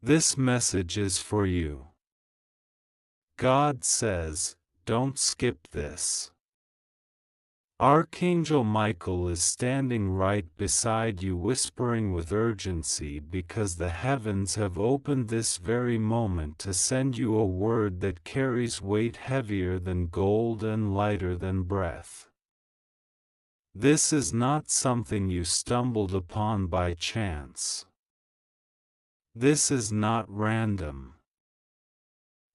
This message is for you. God says, don't skip this. Archangel Michael is standing right beside you, whispering with urgency, because the heavens have opened this very moment to send you a word that carries weight heavier than gold and lighter than breath. This is not something you stumbled upon by chance. This is not random.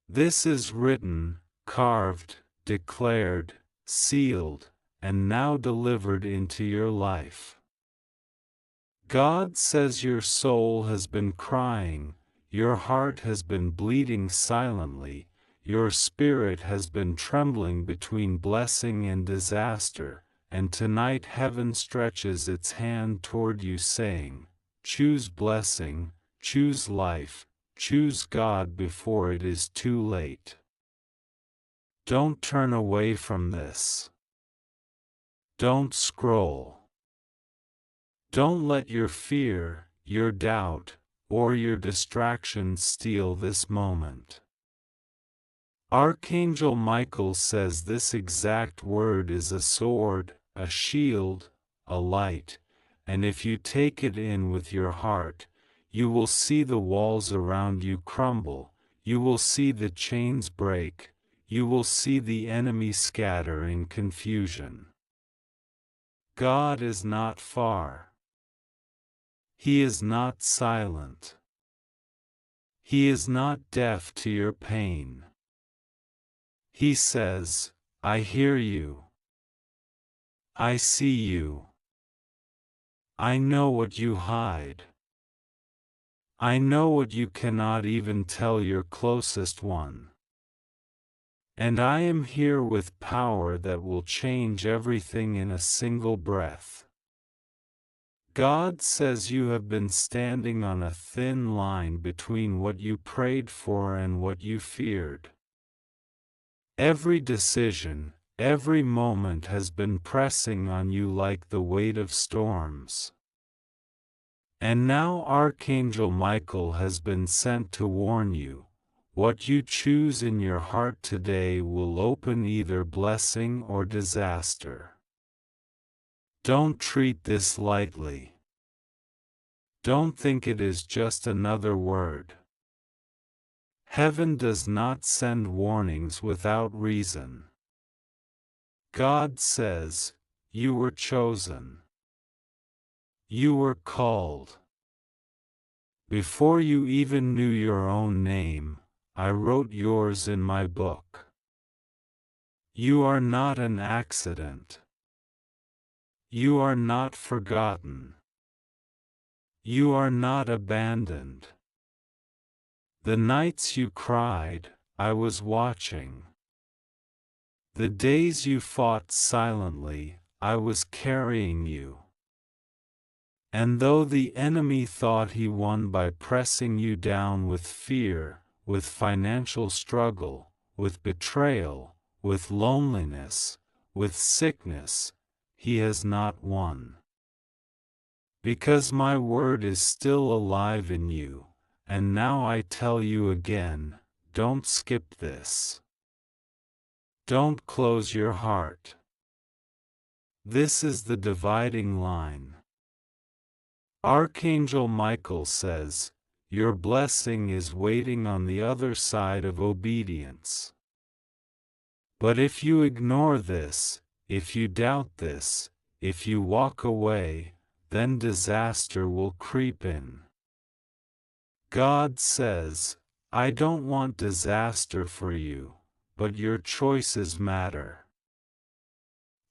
This is written, carved, declared, sealed, and now delivered into your life. God says your soul has been crying, your heart has been bleeding silently, your spirit has been trembling between blessing and disaster, and tonight heaven stretches its hand toward you saying, choose blessing, choose life, choose God before it is too late. Don't turn away from this. Don't scroll. Don't let your fear, your doubt, or your distraction steal this moment. Archangel Michael says this exact word is a sword, a shield, a light, and if you take it in with your heart, you will see the walls around you crumble, you will see the chains break, you will see the enemy scatter in confusion. God is not far. He is not silent. He is not deaf to your pain. He says, I hear you. I see you. I know what you hide. I know what you cannot even tell your closest one. And I am here with power that will change everything in a single breath. God says you have been standing on a thin line between what you prayed for and what you feared. Every decision, every moment has been pressing on you like the weight of storms. And now Archangel Michael has been sent to warn you, what you choose in your heart today will open either blessing or disaster. Don't treat this lightly. Don't think it is just another word. Heaven does not send warnings without reason. God says, you were chosen. You were called. Before you even knew your own name, I wrote yours in my book. You are not an accident. You are not forgotten. You are not abandoned. The nights you cried, I was watching. The days you fought silently, I was carrying you. And though the enemy thought he won by pressing you down with fear, with financial struggle, with betrayal, with loneliness, with sickness, he has not won. Because my word is still alive in you, and now I tell you again, don't skip this. Don't close your heart. This is the dividing line. Archangel Michael says, your blessing is waiting on the other side of obedience. But if you ignore this, if you doubt this, if you walk away, then disaster will creep in. God says, I don't want disaster for you, but your choices matter.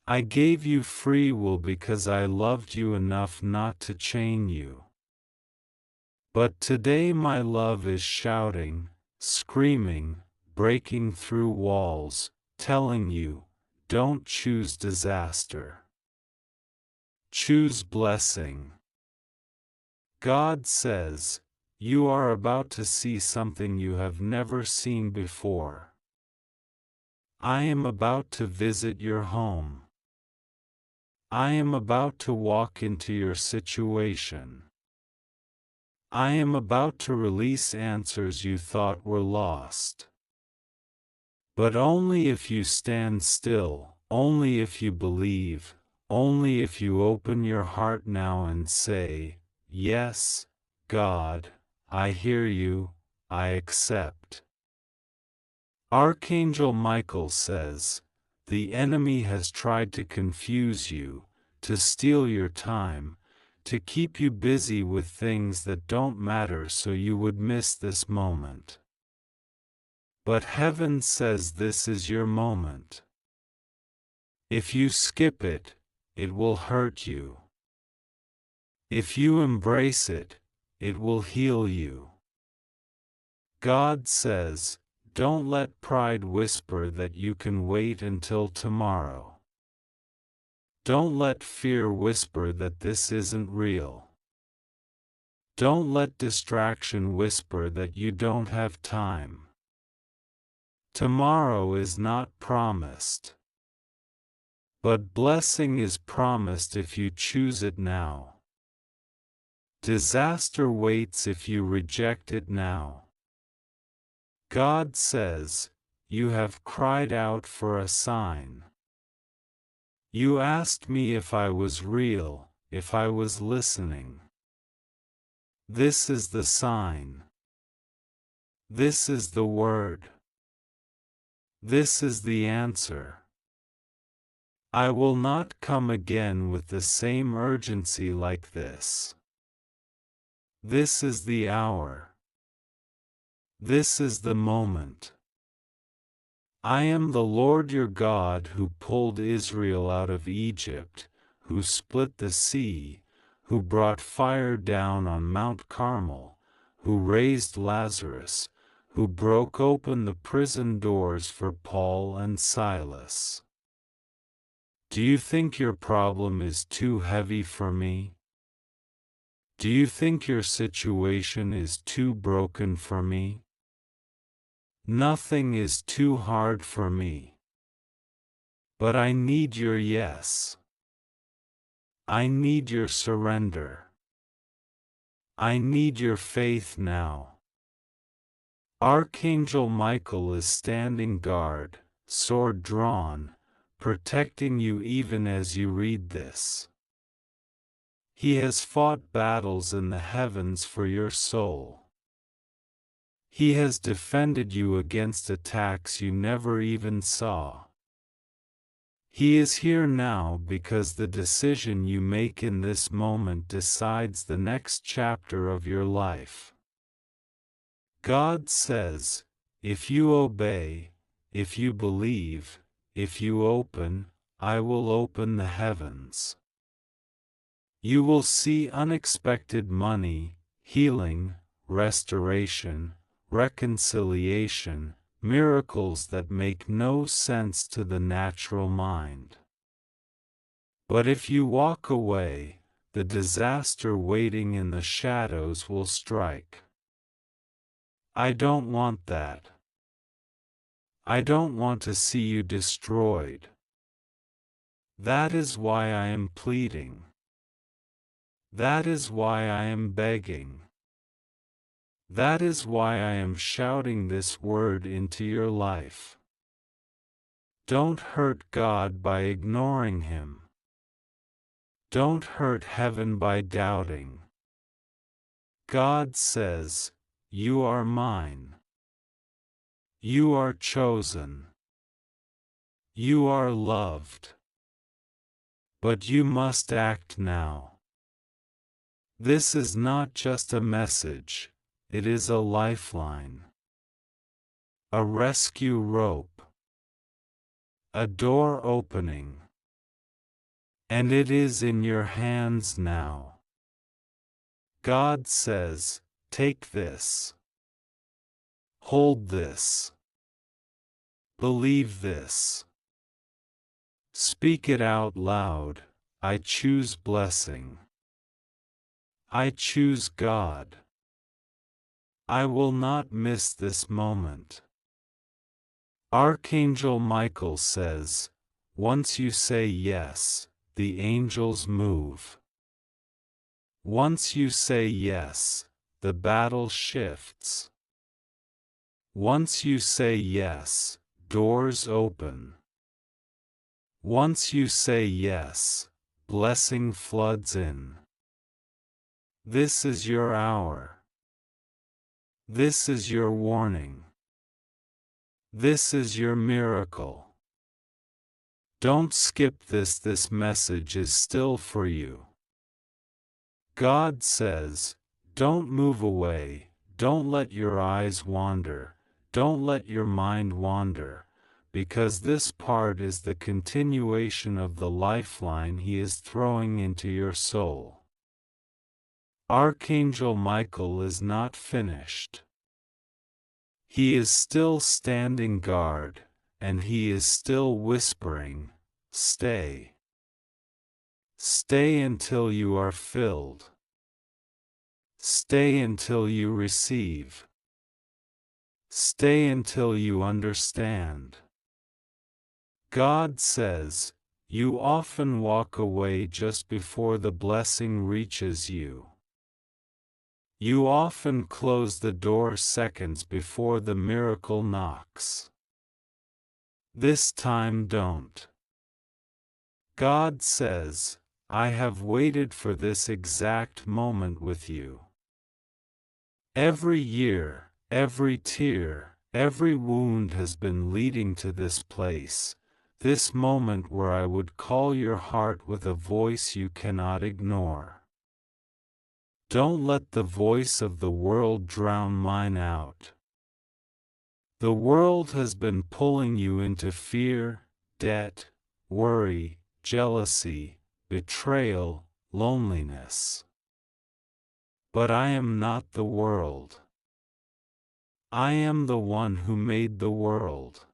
I gave you free will because I loved you enough not to chain you. But today my love is shouting, screaming, breaking through walls, telling you, don't choose disaster. Choose blessing. God says, you are about to see something you have never seen before. I am about to visit your home. I am about to walk into your situation. I am about to release answers you thought were lost. But only if you stand still, only if you believe, only if you open your heart now and say, "Yes, God, I hear you, I accept." Archangel Michael says, the enemy has tried to confuse you, to steal your time, to keep you busy with things that don't matter so you would miss this moment. But heaven says this is your moment. If you skip it, it will hurt you. If you embrace it, it will heal you. God says, don't let pride whisper that you can wait until tomorrow. Don't let fear whisper that this isn't real. Don't let distraction whisper that you don't have time. Tomorrow is not promised. But blessing is promised if you choose it now. Disaster waits if you reject it now. God says, you have cried out for a sign. You asked me if I was real, if I was listening. This is the sign. This is the word. This is the answer. I will not come again with the same urgency like this. This is the hour. This is the moment. I am the Lord your God who pulled Israel out of Egypt, who split the sea, who brought fire down on Mount Carmel, who raised Lazarus, who broke open the prison doors for Paul and Silas. Do you think your problem is too heavy for me? Do you think your situation is too broken for me? Nothing is too hard for me. But I need your yes. I need your surrender. I need your faith now. Archangel Michael is standing guard, sword drawn, protecting you even as you read this. He has fought battles in the heavens for your soul. He has defended you against attacks you never even saw. He is here now because the decision you make in this moment decides the next chapter of your life. God says, if you obey, if you believe, if you open, I will open the heavens. You will see unexpected money, healing, restoration, reconciliation, miracles that make no sense to the natural mind. But if you walk away, the disaster waiting in the shadows will strike. I don't want that. I don't want to see you destroyed. That is why I am pleading. That is why I am begging. That is why I am shouting this word into your life. Don't hurt God by ignoring Him. Don't hurt heaven by doubting. God says, you are mine. You are chosen. You are loved. But you must act now. This is not just a message. It is a lifeline, a rescue rope, a door opening, and it is in your hands now. God says, take this, hold this, believe this, speak it out loud. I choose blessing. I choose God. I will not miss this moment. Archangel Michael says, once you say yes, the angels move. Once you say yes, the battle shifts. Once you say yes, doors open. Once you say yes, blessing floods in. This is your hour. This is your warning. This is your miracle. Don't skip this. This message is still for you. God says, don't move away, don't let your eyes wander, don't let your mind wander, because this part is the continuation of the lifeline He is throwing into your soul. Archangel Michael is not finished. He is still standing guard, and he is still whispering, "Stay. Stay until you are filled. Stay until you receive. Stay until you understand." God says, you often walk away just before the blessing reaches you. You often close the door seconds before the miracle knocks. This time don't. God says, I have waited for this exact moment with you. Every year, every tear, every wound has been leading to this place, this moment where I would call your heart with a voice you cannot ignore. Don't let the voice of the world drown mine out. The world has been pulling you into fear, debt, worry, jealousy, betrayal, loneliness. But I am not the world. I am the one who made the world.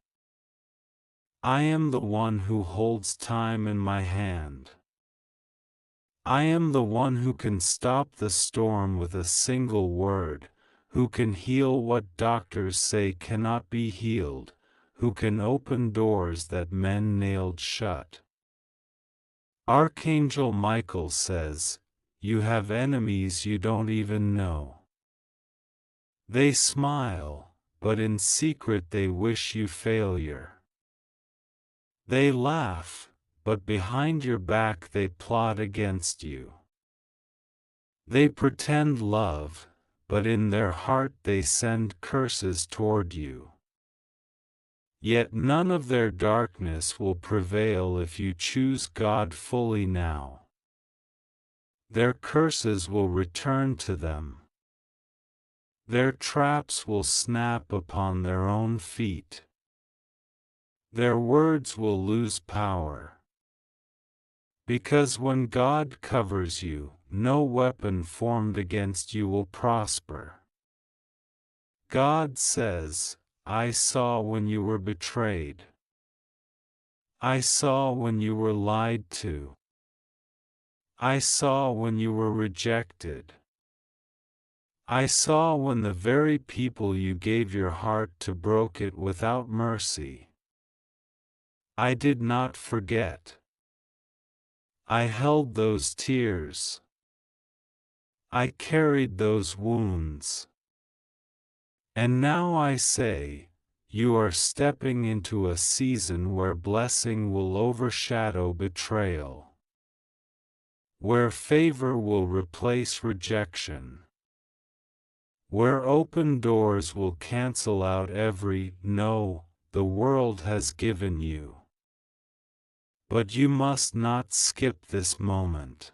I am the one who holds time in my hand. I am the one who can stop the storm with a single word, who can heal what doctors say cannot be healed, who can open doors that men nailed shut. Archangel Michael says, you have enemies you don't even know. They smile, but in secret they wish you failure. They laugh, but behind your back they plot against you. They pretend love, but in their heart they send curses toward you. Yet none of their darkness will prevail if you choose God fully now. Their curses will return to them. Their traps will snap upon their own feet. Their words will lose power. Because when God covers you, no weapon formed against you will prosper. God says, I saw when you were betrayed. I saw when you were lied to. I saw when you were rejected. I saw when the very people you gave your heart to broke it without mercy. I did not forget. I held those tears. I carried those wounds. And now I say, you are stepping into a season where blessing will overshadow betrayal. Where favor will replace rejection. Where open doors will cancel out every no the world has given you. But you must not skip this moment.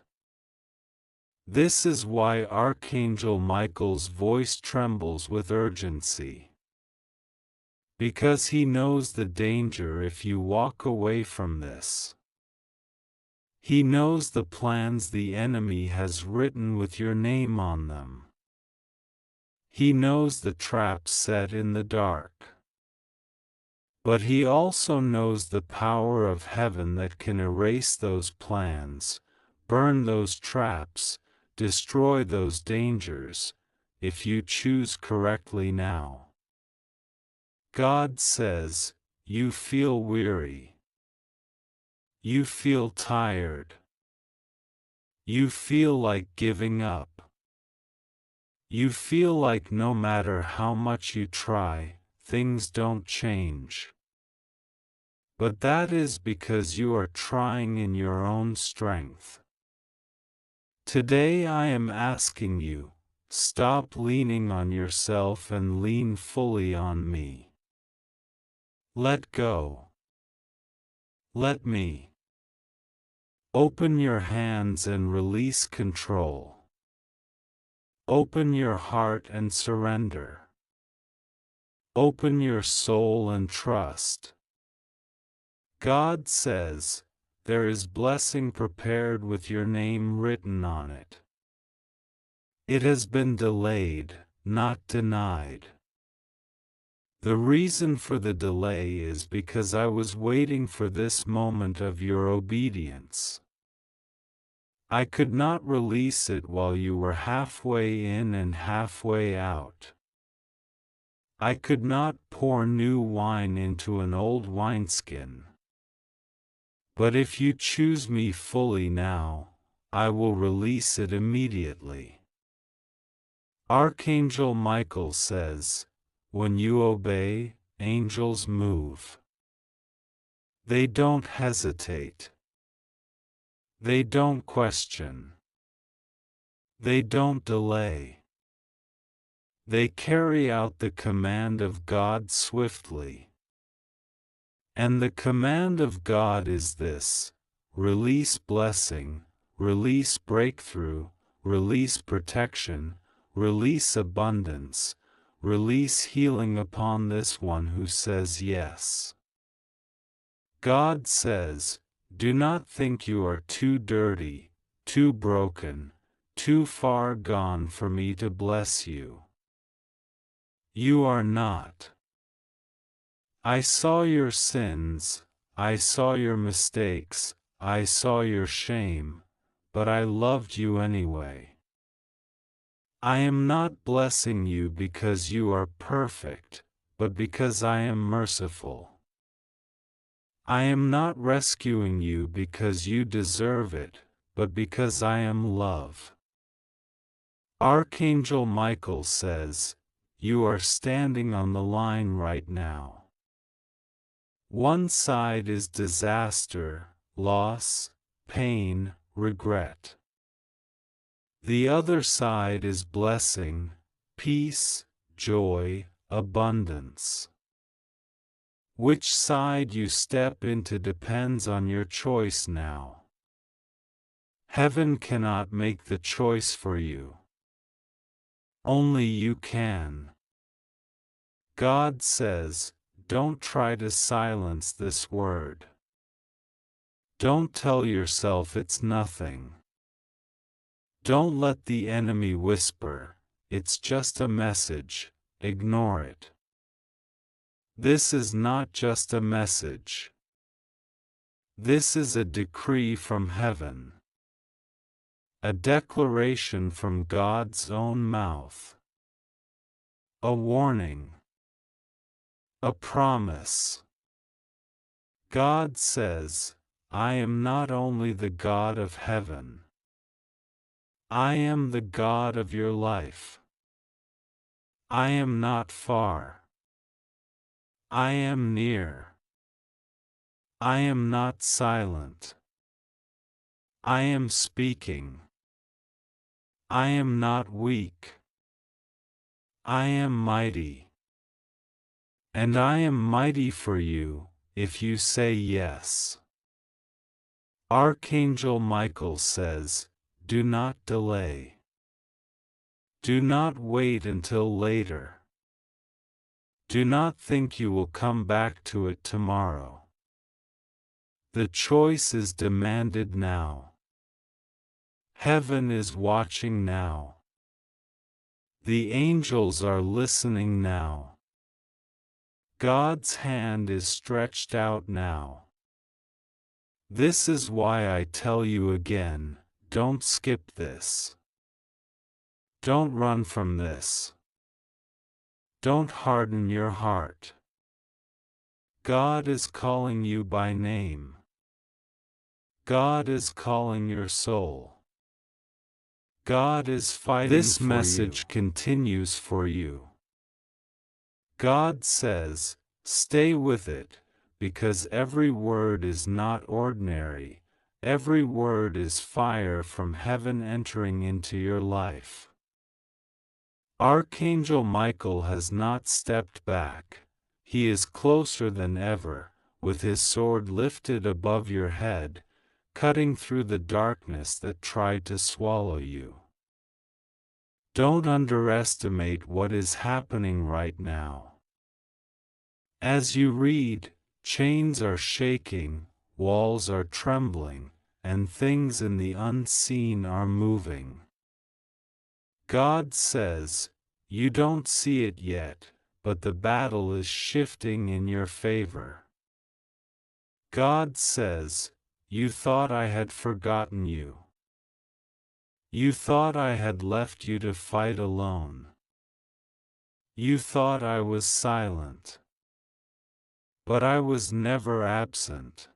This is why Archangel Michael's voice trembles with urgency. Because he knows the danger if you walk away from this. He knows the plans the enemy has written with your name on them. He knows the traps set in the dark. But he also knows the power of heaven that can erase those plans, burn those traps, destroy those dangers, if you choose correctly now. God says, you feel weary. You feel tired. You feel like giving up. You feel like no matter how much you try, things don't change. But that is because you are trying in your own strength. Today I am asking you, stop leaning on yourself and lean fully on me. Let go. Let me. Open your hands and release control. Open your heart and surrender. Open your soul and trust. God says, there is blessing prepared with your name written on it. It has been delayed, not denied. The reason for the delay is because I was waiting for this moment of your obedience. I could not release it while you were halfway in and halfway out. I could not pour new wine into an old wineskin. But if you choose me fully now, I will release it immediately. Archangel Michael says, when you obey, angels move. They don't hesitate. They don't question. They don't delay. They carry out the command of God swiftly. And the command of God is this: release blessing, release breakthrough, release protection, release abundance, release healing upon this one who says yes. God says, do not think you are too dirty, too broken, too far gone for me to bless you. You are not. I saw your sins, I saw your mistakes, I saw your shame, but I loved you anyway. I am not blessing you because you are perfect, but because I am merciful. I am not rescuing you because you deserve it, but because I am love. Archangel Michael says, you are standing on the line right now. One side is disaster, loss, pain, regret. The other side is blessing, peace, joy, abundance. Which side you step into depends on your choice now. Heaven cannot make the choice for you. Only you can. God says, don't try to silence this word. Don't tell yourself it's nothing. Don't let the enemy whisper, it's just a message, ignore it. This is not just a message. This is a decree from heaven. A declaration from God's own mouth. A warning. A promise. God says, I am not only the God of heaven. I am the God of your life. I am not far. I am near. I am not silent. I am speaking. I am not weak. I am mighty. And I am mighty for you, if you say yes. Archangel Michael says, do not delay. Do not wait until later. Do not think you will come back to it tomorrow. The choice is demanded now. Heaven is watching now. The angels are listening now. God's hand is stretched out now. This is why I tell you again, don't skip this. Don't run from this. Don't harden your heart. God is calling you by name. God is calling your soul. God is fighting for you. This message continues for you. God says, stay with it, because every word is not ordinary. Every word is fire from heaven entering into your life. Archangel Michael has not stepped back. He is closer than ever, with his sword lifted above your head, cutting through the darkness that tried to swallow you. Don't underestimate what is happening right now. As you read, chains are shaking, walls are trembling, and things in the unseen are moving. God says, you don't see it yet, but the battle is shifting in your favor. God says, you thought I had forgotten you. You thought I had left you to fight alone. You thought I was silent. But I was never absent.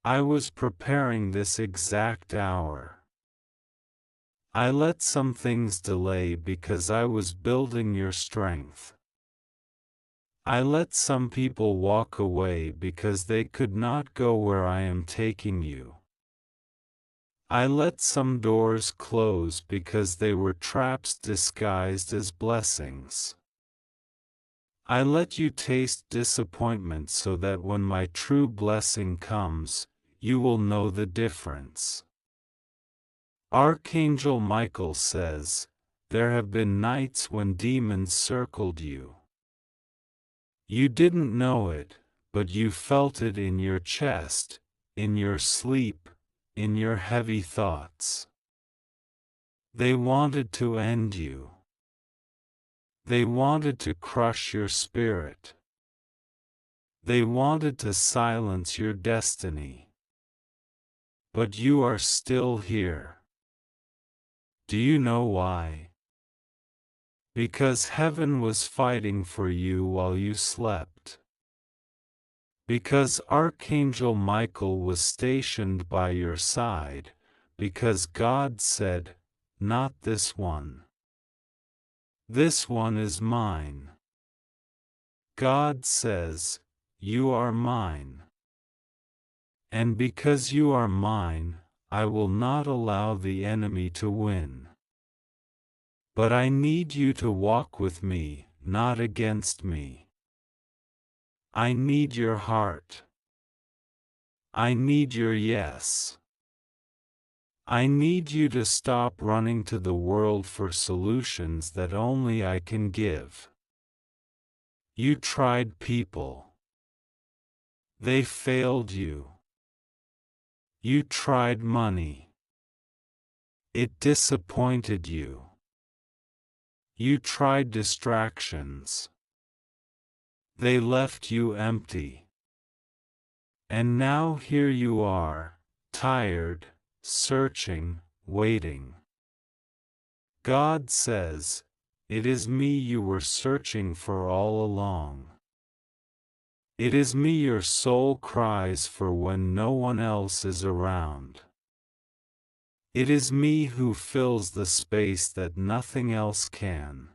I was preparing this exact hour. I let some things delay because I was building your strength. I let some people walk away because they could not go where I am taking you. I let some doors close because they were traps disguised as blessings. I let you taste disappointment so that when my true blessing comes, you will know the difference. Archangel Michael says, there have been nights when demons circled you. You didn't know it, but you felt it in your chest, in your sleep, in your heavy thoughts. They wanted to end you. They wanted to crush your spirit. They wanted to silence your destiny. But you are still here. Do you know why? Because heaven was fighting for you while you slept. Because Archangel Michael was stationed by your side, because God said, not this one. This one is mine. God says, you are mine. And because you are mine, I will not allow the enemy to win. But I need you to walk with me, not against me. I need your heart. I need your yes. I need you to stop running to the world for solutions that only I can give. You tried people. They failed you. You tried money. It disappointed you. You tried distractions. They left you empty. And now here you are, tired, searching, waiting. God says, it is me you were searching for all along. It is me your soul cries for when no one else is around. It is me who fills the space that nothing else can.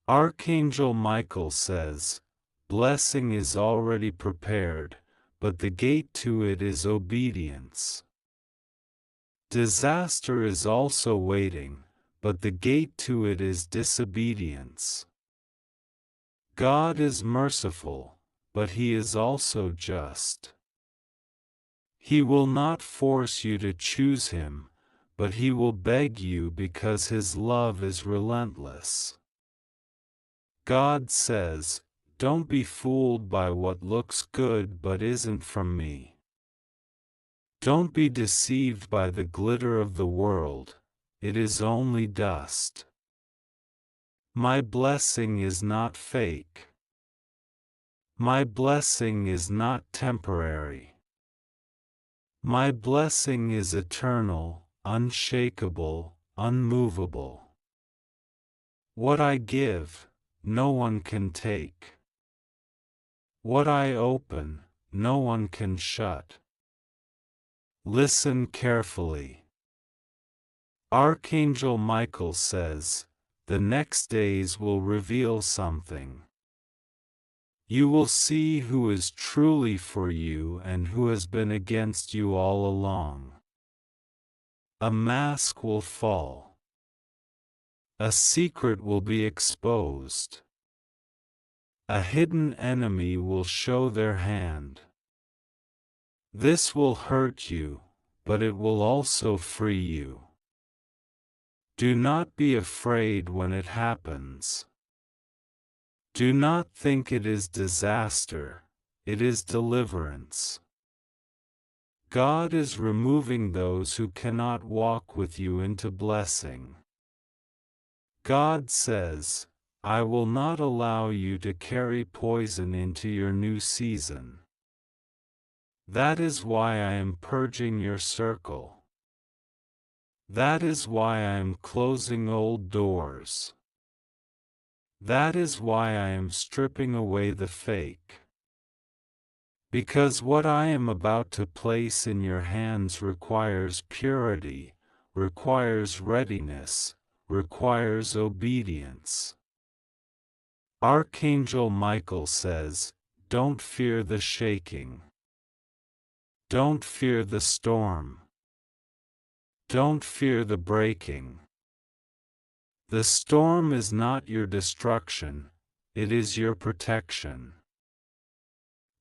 Archangel Michael says, blessing is already prepared, but the gate to it is obedience. Disaster is also waiting, but the gate to it is disobedience. God is merciful, but He is also just. He will not force you to choose Him, but He will beg you because His love is relentless. God says, don't be fooled by what looks good but isn't from me. Don't be deceived by the glitter of the world, it is only dust. My blessing is not fake. My blessing is not temporary. My blessing is eternal, unshakable, unmovable. What I give, no one can take. What I open, no one can shut. Listen carefully. Archangel Michael says, the next days will reveal something. You will see who is truly for you and who has been against you all along. A mask will fall. A secret will be exposed. A hidden enemy will show their hand. This will hurt you, but it will also free you. Do not be afraid when it happens. Do not think it is disaster, it is deliverance. God is removing those who cannot walk with you into blessing. God says, I will not allow you to carry poison into your new season. That is why I am purging your circle. That is why I am closing old doors. That is why I am stripping away the fake. Because what I am about to place in your hands requires purity, requires readiness, requires obedience. Archangel Michael says, don't fear the shaking. Don't fear the storm. Don't fear the breaking. The storm is not your destruction, it is your protection.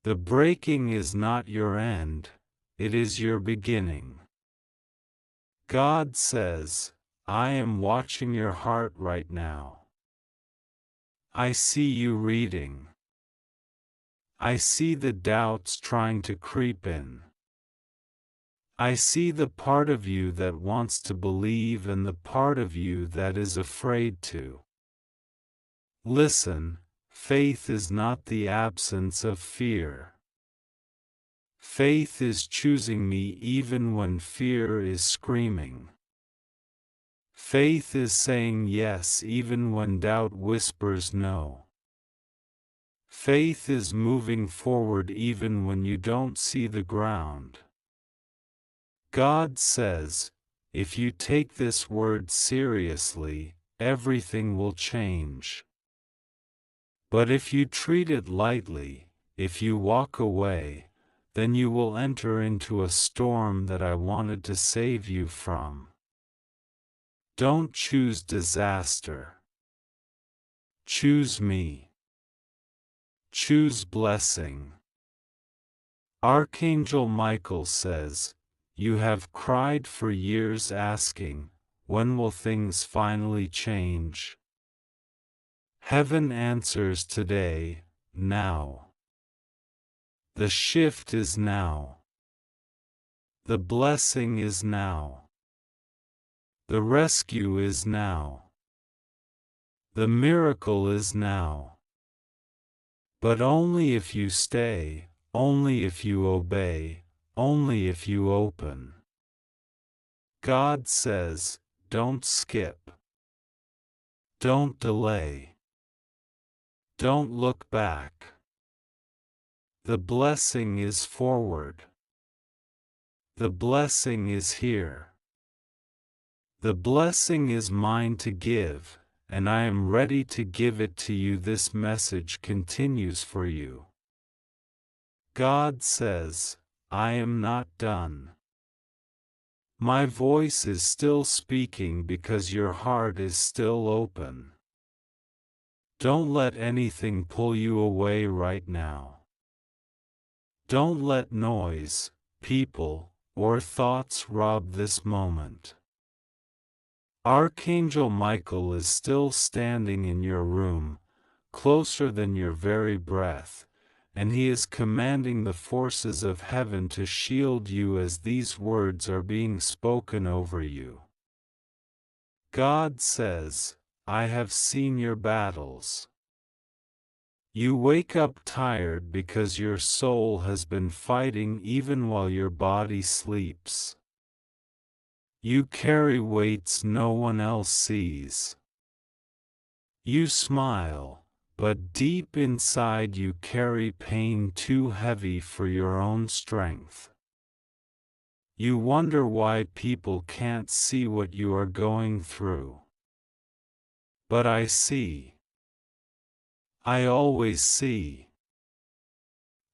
The breaking is not your end, it is your beginning. God says, I am watching your heart right now. I see you reading. I see the doubts trying to creep in. I see the part of you that wants to believe and the part of you that is afraid to. Listen, faith is not the absence of fear. Faith is choosing me even when fear is screaming. Faith is saying yes even when doubt whispers no. Faith is moving forward even when you don't see the ground. God says, if you take this word seriously, everything will change. But if you treat it lightly, if you walk away, then you will enter into a storm that I wanted to save you from. Don't choose disaster. Choose me. Choose blessing. Archangel Michael says, you have cried for years asking, when will things finally change? Heaven answers today, now. The shift is now. The blessing is now. The rescue is now. The miracle is now. But only if you stay, only if you obey, only if you open. God says, don't skip. Don't delay. Don't look back. The blessing is forward. The blessing is here. The blessing is mine to give, and I am ready to give it to you. This message continues for you. God says, I am not done. My voice is still speaking because your heart is still open. Don't let anything pull you away right now. Don't let noise, people, or thoughts rob this moment. Archangel Michael is still standing in your room, closer than your very breath, and he is commanding the forces of heaven to shield you as these words are being spoken over you. God says, I have seen your battles. You wake up tired because your soul has been fighting even while your body sleeps. You carry weights no one else sees. You smile, but deep inside you carry pain too heavy for your own strength. You wonder why people can't see what you are going through. But I see. I always see.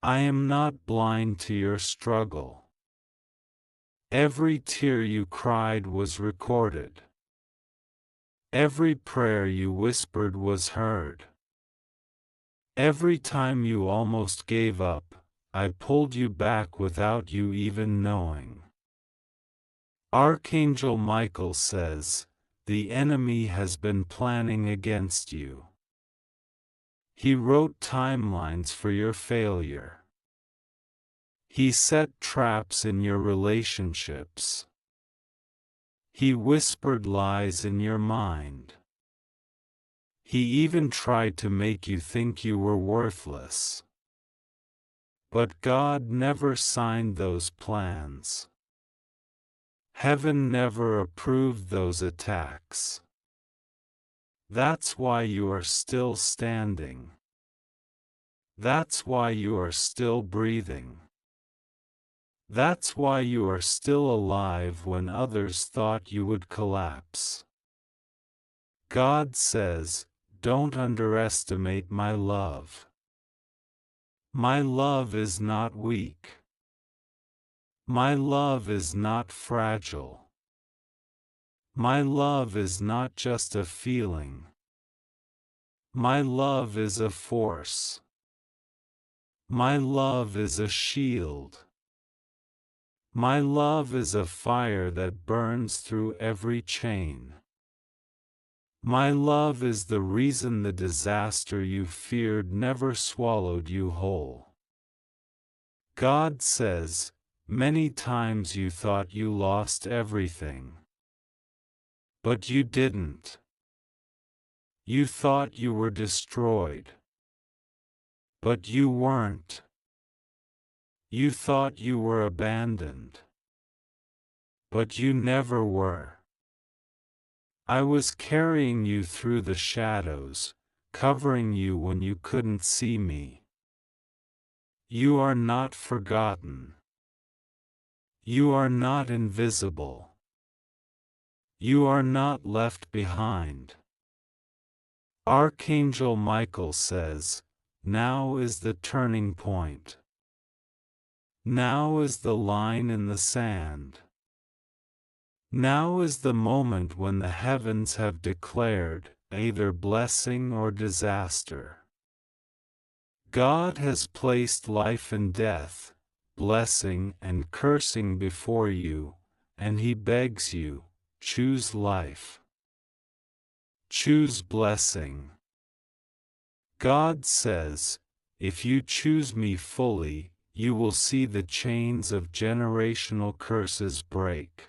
I am not blind to your struggle. Every tear you cried was recorded. Every prayer you whispered was heard. Every time you almost gave up, I pulled you back without you even knowing. Archangel Michael says, the enemy has been planning against you. He wrote timelines for your failure. He set traps in your relationships. He whispered lies in your mind. He even tried to make you think you were worthless. But God never signed those plans. Heaven never approved those attacks. That's why you are still standing. That's why you are still breathing. That's why you are still alive when others thought you would collapse. God says, don't underestimate my love. My love is not weak. My love is not fragile. My love is not just a feeling. My love is a force. My love is a shield. My love is a fire that burns through every chain. My love is the reason the disaster you feared never swallowed you whole. God says, many times you thought you lost everything. But you didn't. You thought you were destroyed. But you weren't. You thought you were abandoned. But you never were. I was carrying you through the shadows, covering you when you couldn't see me. You are not forgotten. You are not invisible. You are not left behind. Archangel Michael says, now is the turning point. Now is the line in the sand. Now is the moment when the heavens have declared either blessing or disaster. God has placed life and death, blessing and cursing before you, and He begs you, choose life. Choose blessing. God says, if you choose me fully, you will see the chains of generational curses break.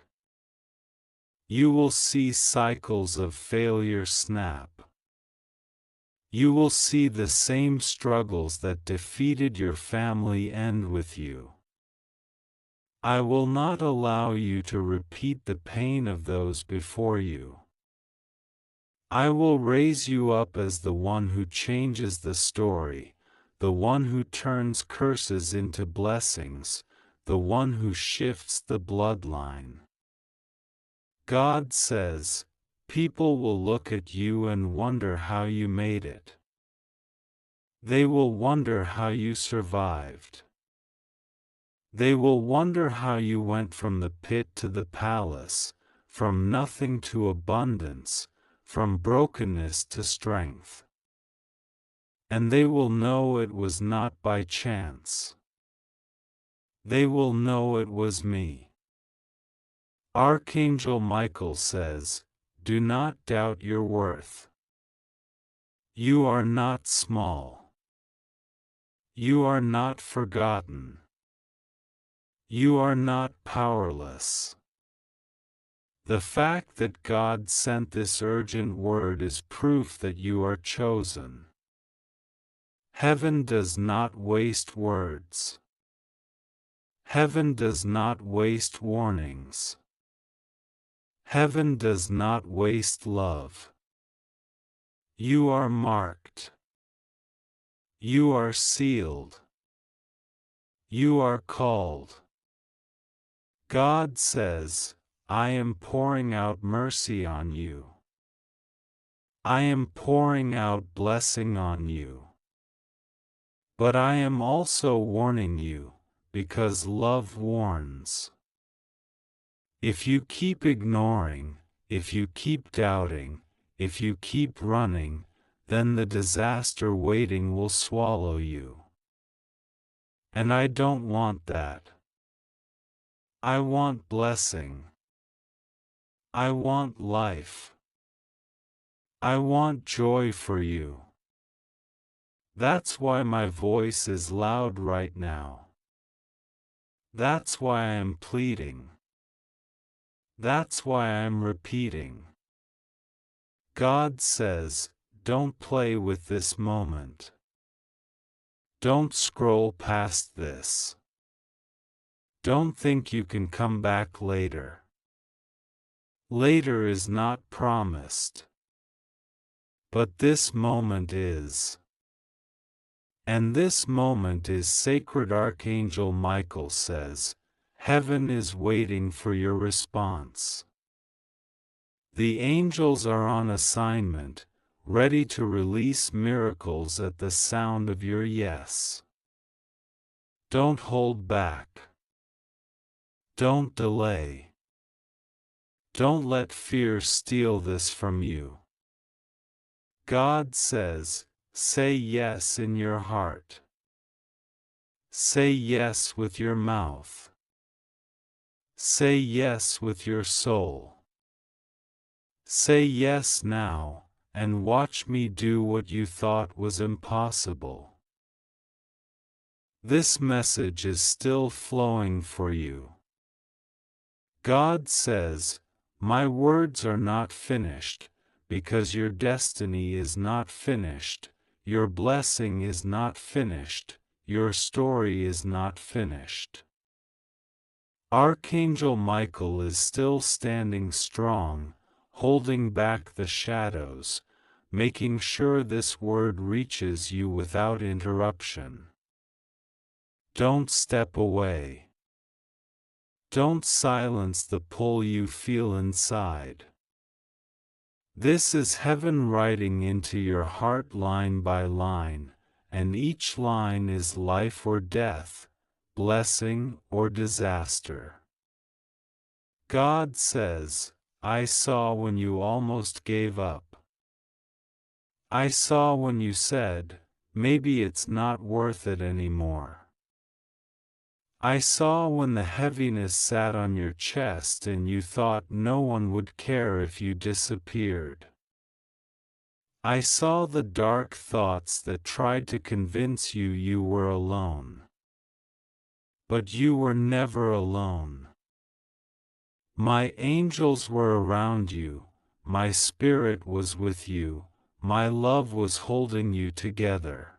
You will see cycles of failure snap. You will see the same struggles that defeated your family end with you. I will not allow you to repeat the pain of those before you. I will raise you up as the one who changes the story, the one who turns curses into blessings, the one who shifts the bloodline. God says, people will look at you and wonder how you made it. They will wonder how you survived. They will wonder how you went from the pit to the palace, from nothing to abundance, from brokenness to strength. And they will know it was not by chance. They will know it was me. Archangel Michael says, do not doubt your worth. You are not small. You are not forgotten. You are not powerless. The fact that God sent this urgent word is proof that you are chosen. Heaven does not waste words. Heaven does not waste warnings. Heaven does not waste love. You are marked. You are sealed. You are called. God says, I am pouring out mercy on you. I am pouring out blessing on you. But I am also warning you, because love warns. If you keep ignoring, if you keep doubting, if you keep running, then the disaster waiting will swallow you. And I don't want that. I want blessing. I want life. I want joy for you. That's why my voice is loud right now. That's why I am pleading. That's why I am repeating. God says, don't play with this moment. Don't scroll past this. Don't think you can come back later. Later is not promised. But this moment is. And this moment is sacred. Archangel Michael says, heaven is waiting for your response. The angels are on assignment, ready to release miracles at the sound of your yes. Don't hold back. Don't delay. Don't let fear steal this from you. God says, say yes in your heart. Say yes with your mouth. Say yes with your soul. Say yes now, and watch me do what you thought was impossible. This message is still flowing for you. God says, my words are not finished, because your destiny is not finished, your blessing is not finished, your story is not finished. Archangel Michael is still standing strong, holding back the shadows, making sure this word reaches you without interruption. Don't step away. Don't silence the pull you feel inside. This is heaven writing into your heart line by line, and each line is life or death, blessing or disaster. God says, I saw when you almost gave up. I saw when you said, maybe it's not worth it anymore. I saw when the heaviness sat on your chest and you thought no one would care if you disappeared. I saw the dark thoughts that tried to convince you you were alone. But you were never alone. My angels were around you, my spirit was with you, my love was holding you together.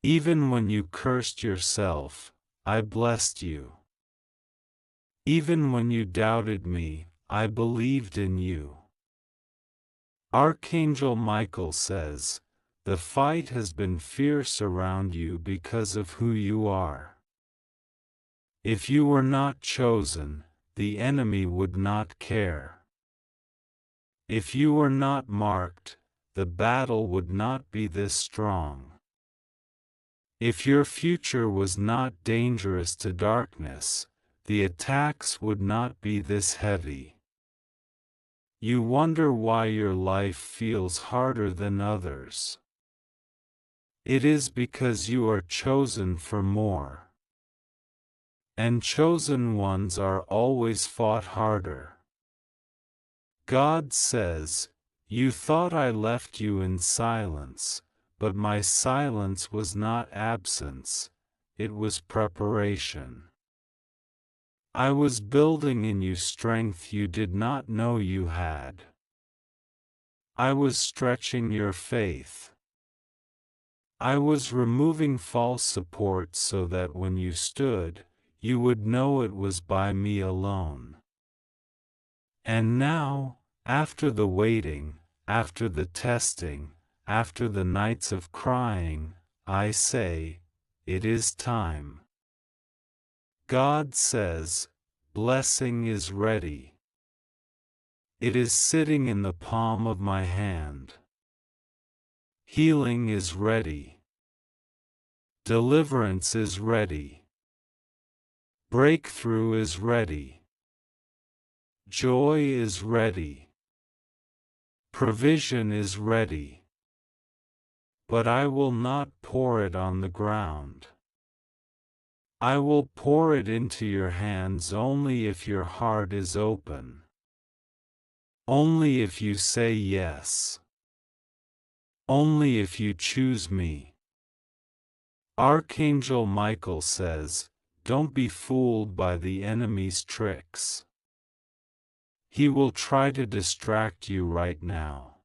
Even when you cursed yourself, I blessed you. Even when you doubted me, I believed in you. Archangel Michael says, the fight has been fierce around you because of who you are. If you were not chosen, the enemy would not care. If you were not marked, the battle would not be this strong. If your future was not dangerous to darkness, the attacks would not be this heavy. You wonder why your life feels harder than others. It is because you are chosen for more. And chosen ones are always fought harder. God says, you thought I left you in silence, but my silence was not absence, it was preparation. I was building in you strength you did not know you had. I was stretching your faith. I was removing false support so that when you stood, you would know it was by me alone. And now, after the waiting, after the testing, after the nights of crying, I say, it is time. God says, blessing is ready. It is sitting in the palm of my hand. Healing is ready. Deliverance is ready. Breakthrough is ready. Joy is ready. Provision is ready. But I will not pour it on the ground. I will pour it into your hands only if your heart is open. Only if you say yes. Only if you choose me. Archangel Michael says, don't be fooled by the enemy's tricks. He will try to distract you right now.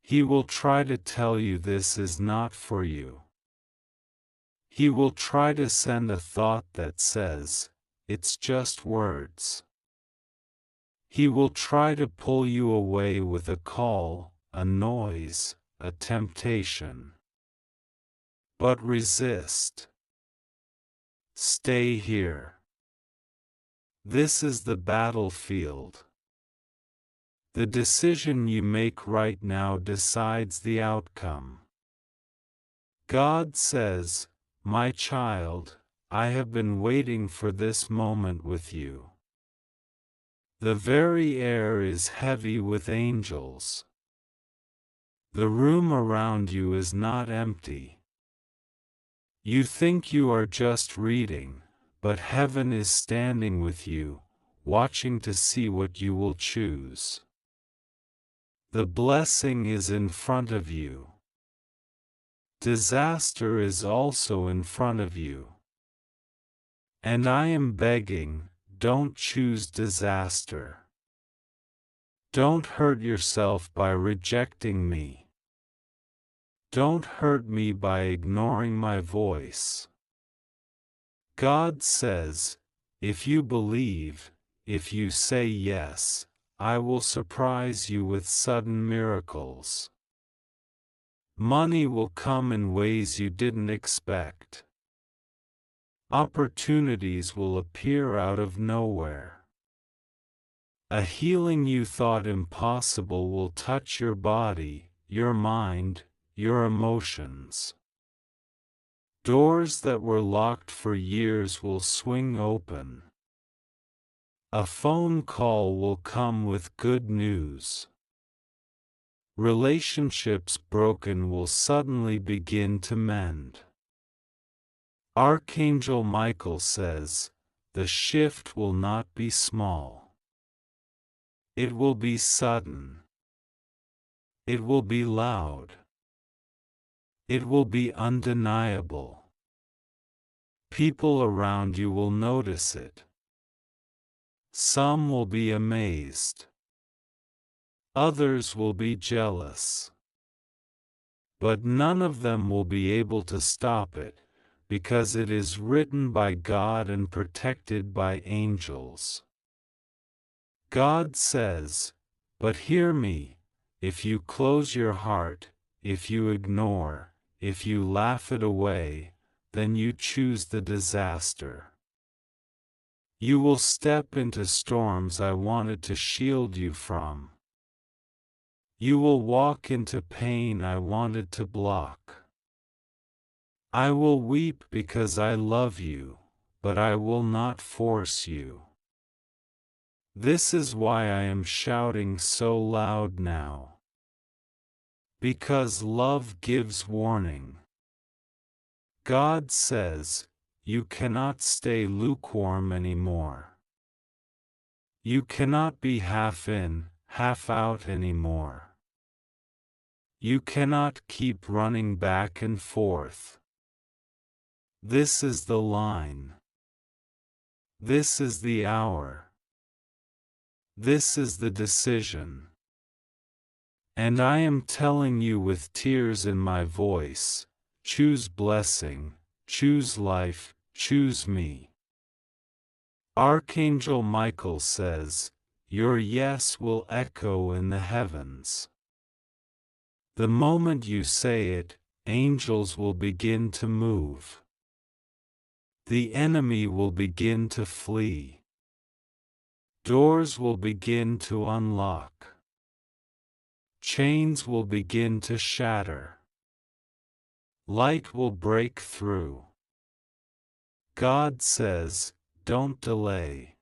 He will try to tell you this is not for you. He will try to send a thought that says, it's just words. He will try to pull you away with a call, a noise, a temptation. But resist. Stay here. This is the battlefield. The decision you make right now decides the outcome. God says, my child, I have been waiting for this moment with you. The very air is heavy with angels. The room around you is not empty. You think you are just reading, but heaven is standing with you, watching to see what you will choose. The blessing is in front of you. Disaster is also in front of you. And I am begging, don't choose disaster. Don't hurt yourself by rejecting me. Don't hurt me by ignoring my voice. God says, if you believe, if you say yes, I will surprise you with sudden miracles. Money will come in ways you didn't expect. Opportunities will appear out of nowhere. A healing you thought impossible will touch your body, your mind, your emotions. Doors that were locked for years will swing open. A phone call will come with good news. Relationships broken will suddenly begin to mend. Archangel Michael says, the shift will not be small. It will be sudden. It will be loud. It will be undeniable. People around you will notice it. Some will be amazed. Others will be jealous. But none of them will be able to stop it, because it is written by God and protected by angels. God says, but hear me, if you close your heart, if you ignore, if you laugh it away, then you choose the disaster. You will step into storms I wanted to shield you from. You will walk into pain I wanted to block. I will weep because I love you, but I will not force you. This is why I am shouting so loud now. Because love gives warning. God says, you cannot stay lukewarm anymore. You cannot be half in, half out anymore. You cannot keep running back and forth. This is the line. This is the hour. This is the decision. And I am telling you with tears in my voice, choose blessing, choose life, choose me. Archangel Michael says, your yes will echo in the heavens. The moment you say it, angels will begin to move. The enemy will begin to flee. Doors will begin to unlock. Chains will begin to shatter. Light will break through. God says, don't delay.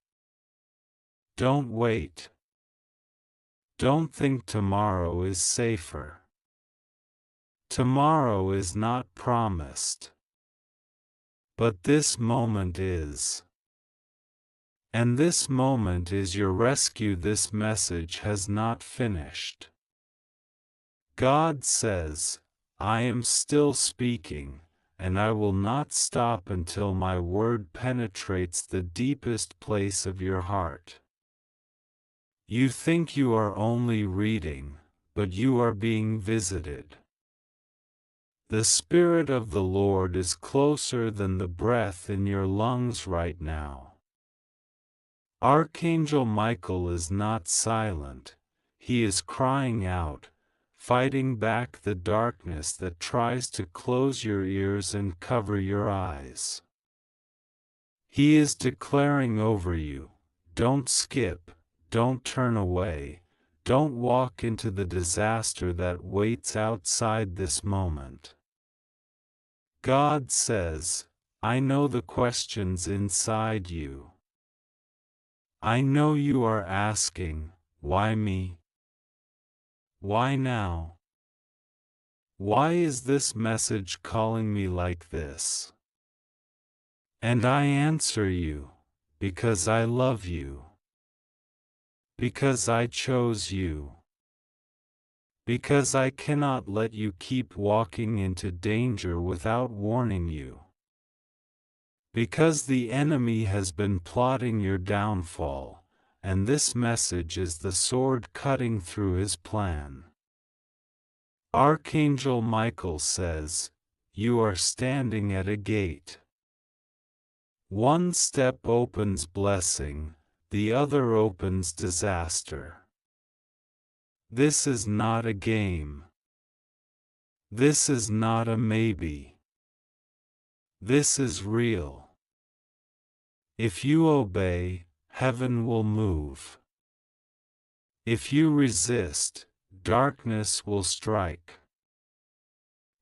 Don't wait. Don't think tomorrow is safer. Tomorrow is not promised. But this moment is. And this moment is your rescue. This message has not finished. God says, I am still speaking, and I will not stop until my word penetrates the deepest place of your heart. You think you are only reading, but you are being visited. The Spirit of the Lord is closer than the breath in your lungs right now. Archangel Michael is not silent. He is crying out, fighting back the darkness that tries to close your ears and cover your eyes. He is declaring over you, don't skip, don't turn away, don't walk into the disaster that waits outside this moment. God says, I know the questions inside you. I know you are asking, why me? Why now? Why is this message calling me like this? And I answer you, because I love you. Because I chose you. Because I cannot let you keep walking into danger without warning you. Because the enemy has been plotting your downfall, and this message is the sword cutting through his plan. Archangel Michael says, you are standing at a gate. One step opens blessing, the other opens disaster. This is not a game. This is not a maybe. This is real. If you obey, heaven will move. If you resist, darkness will strike.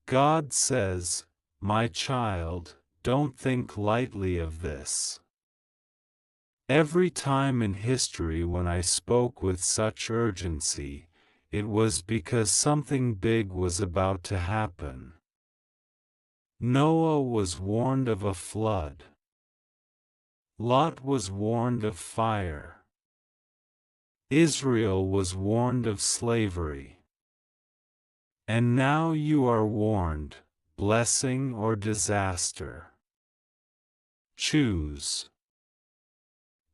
God says, my child, don't think lightly of this. Every time in history when I spoke with such urgency, it was because something big was about to happen. Noah was warned of a flood. Lot was warned of fire. Israel was warned of slavery. And now you are warned, blessing or disaster. Choose.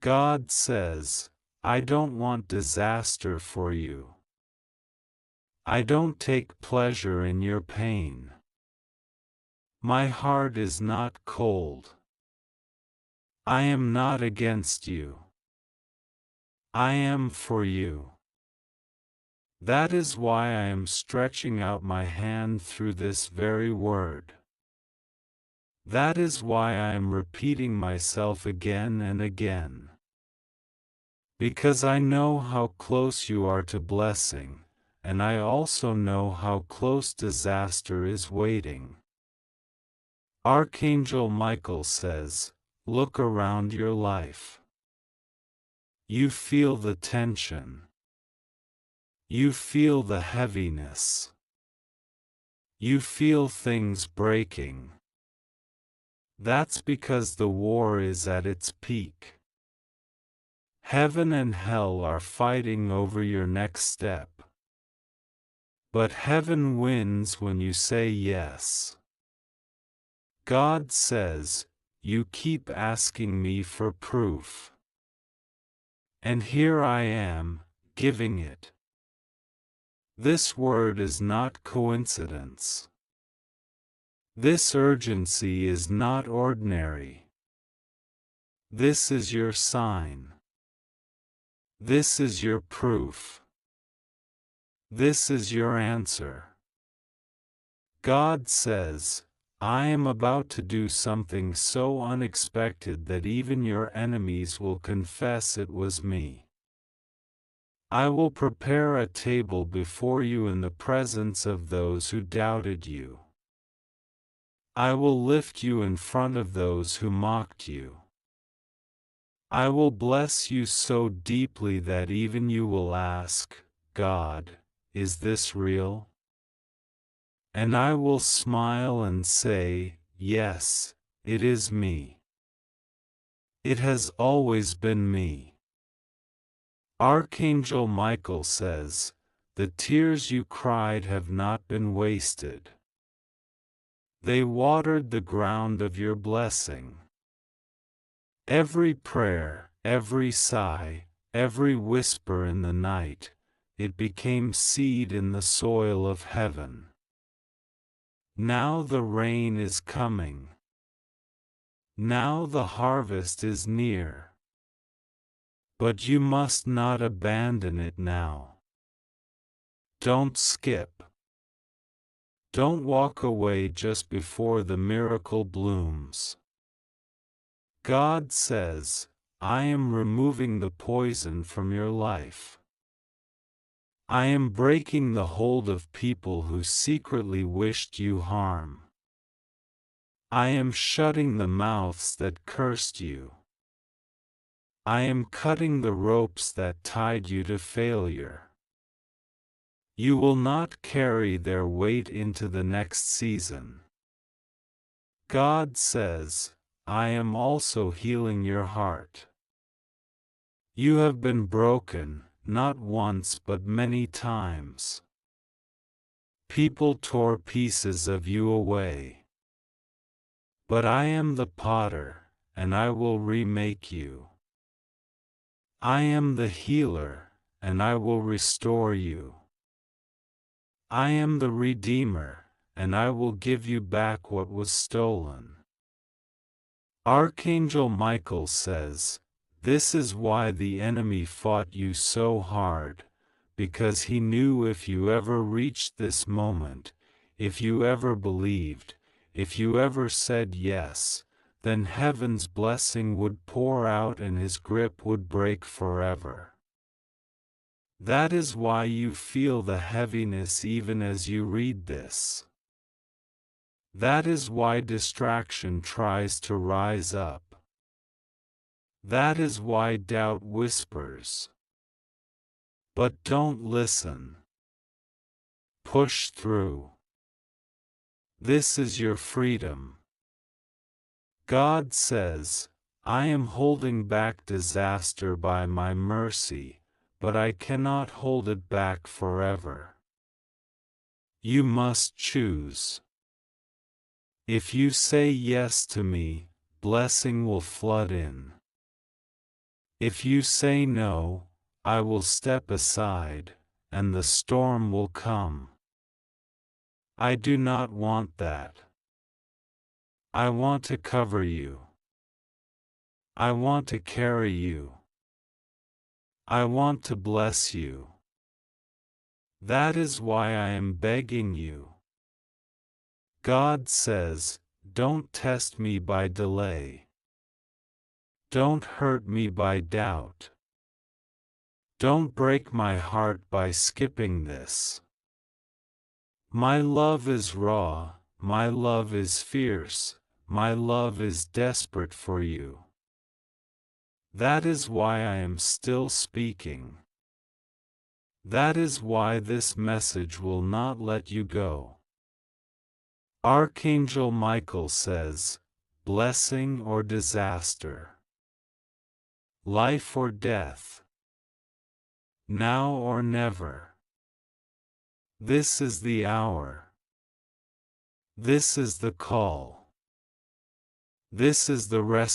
God says, I don't want disaster for you. I don't take pleasure in your pain. My heart is not cold. I am not against you. I am for you. That is why I am stretching out my hand through this very word. That is why I am repeating myself again and again. Because I know how close you are to blessing, and I also know how close disaster is waiting. Archangel Michael says, look around your life. You feel the tension. You feel the heaviness. You feel things breaking. That's because the war is at its peak. Heaven and hell are fighting over your next step. But heaven wins when you say yes. God says, you keep asking me for proof. And here I am, giving it. This word is not coincidence. This urgency is not ordinary. This is your sign. This is your proof. This is your answer. God says, I am about to do something so unexpected that even your enemies will confess it was me. I will prepare a table before you in the presence of those who doubted you. I will lift you in front of those who mocked you. I will bless you so deeply that even you will ask, God, is this real? And I will smile and say, yes, it is me. It has always been me. Archangel Michael says, the tears you cried have not been wasted. They watered the ground of your blessing. Every prayer, every sigh, every whisper in the night, it became seed in the soil of heaven. Now the rain is coming. Now the harvest is near. But you must not abandon it now. Don't skip. Don't walk away just before the miracle blooms. God says, I am removing the poison from your life. I am breaking the hold of people who secretly wished you harm. I am shutting the mouths that cursed you. I am cutting the ropes that tied you to failure. You will not carry their weight into the next season. God says, I am also healing your heart. You have been broken, not once but many times. People tore pieces of you away. But I am the potter, and I will remake you. I am the healer, and I will restore you. I am the Redeemer, and I will give you back what was stolen. Archangel Michael says, this is why the enemy fought you so hard, because he knew if you ever reached this moment, if you ever believed, if you ever said yes, then heaven's blessing would pour out and his grip would break forever. That is why you feel the heaviness even as you read this. That is why distraction tries to rise up. That is why doubt whispers. But don't listen. Push through. This is your freedom. God says, I am holding back disaster by my mercy, but I cannot hold it back forever. You must choose. If you say yes to me, blessing will flood in. If you say no, I will step aside, and the storm will come. I do not want that. I want to cover you. I want to carry you. I want to bless you. That is why I am begging you. God says, don't test me by delay. Don't hurt me by doubt. Don't break my heart by skipping this. My love is raw, my love is fierce, my love is desperate for you. That is why I am still speaking. That is why this message will not let you go. Archangel Michael says, blessing or disaster, life or death, now or never. This is the hour. This is the call. This is the rescue.